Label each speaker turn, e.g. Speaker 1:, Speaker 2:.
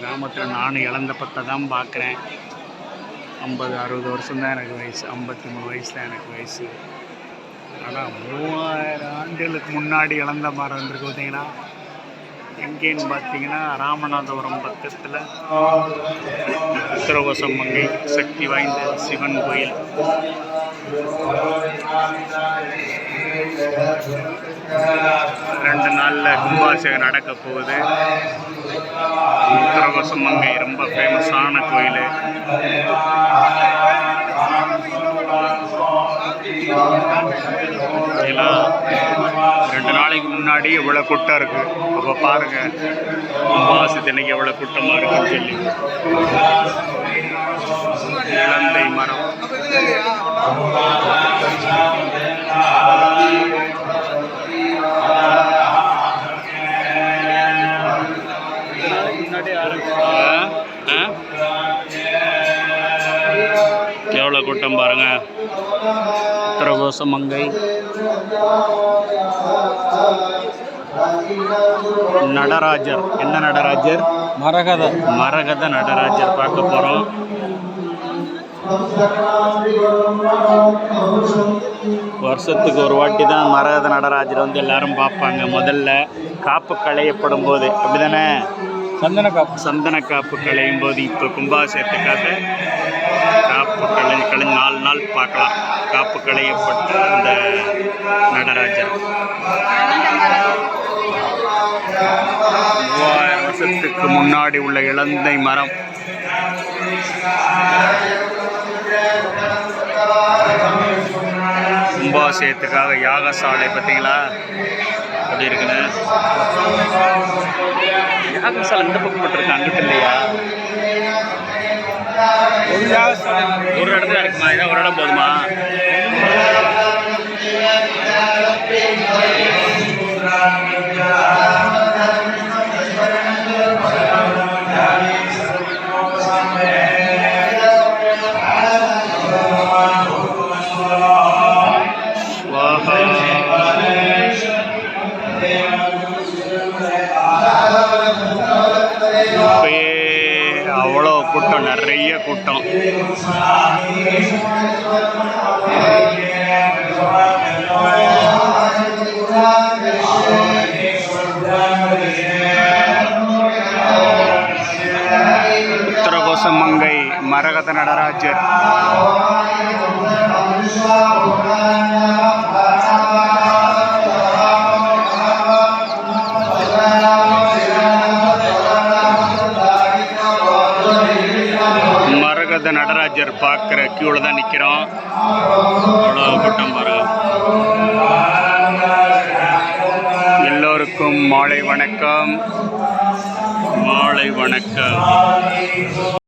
Speaker 1: கிராமத்தில் நானும் இழந்த பத்தை தான் பார்க்குறேன். 50-60 வருஷம் தான் எனக்கு வயசு, 53 வயசு தான் எனக்கு வயசு. ஆனால் 3000 ஆண்டுகளுக்கு முன்னாடி இழந்த மரம் இருந்திருக்கு பார்த்தீங்கன்னா. எங்கேன்னு பார்த்தீங்கன்னா ராமநாதபுரம் பக்கத்தில் உத்தரகோசம் மங்கை சக்தி வாய்ந்த சிவன் கோயில். ரெண்டு நாளில் கும்பாபிஷேகம் நடக்க போகுது. உத்தரகோசம் மங்கை ரொம்ப ஃபேமஸான கோயில். எல்லாம் 2 நாளைக்கு முன்னாடி எவ்வளோ கூட்டம் இருக்கு. அப்போ பாருங்க கும்பாபிஷேகத்துக்கு எவ்வளோ கூட்டமாக இருக்குன்னு சொல்லி. இலந்தை மரம் எவ்வளோ கூட்டம் பாருங்க. உத்தரகோசம் மங்கை நடராஜர். என்ன நடராஜர்? மரகத நடராஜர் பார்க்க போகிறோம். வருஷத்துக்கு ஒரு வாட்டி தான் மரகத நடராஜர் வந்து எல்லாரும் பார்ப்பாங்க. முதல்ல காப்பு களையப்படும் போது, அப்படிதானே? சந்தன காப்பு களையும் போது. இப்போ கும்பாபிஷேகத்துக்காக காப்பு களைஞ்சு 4 நாள் பார்க்கலாம். காப்பு களையப்பட்ட அந்த நடராஜர் 3000 வருஷத்துக்கு முன்னாடி உள்ள இலந்தை மரம். கும்பாபிஷேகத்துக்காக யாகசாலை பார்த்தீங்களா அப்படி இருக்குன்னு. யாகசாலை இந்த பக்கம் போட்டிருக்கேன், அங்கிட்டு இல்லையா? ஒரு இடத்துல இருக்குமா? இதான் ஒரு இடம் போதுமா? அவ்வளோ கூட்டம், நிறைய கூட்டம். உத்தரகோசம் மங்கை மரகத நடராஜர். மரகத நடராஜர் பார்க்குற கியூவில் தான் நிற்கிறோம். அவ்வளோ கூட்டம் பாருங்க. எல்லோருக்கும் மாலை வணக்கம்.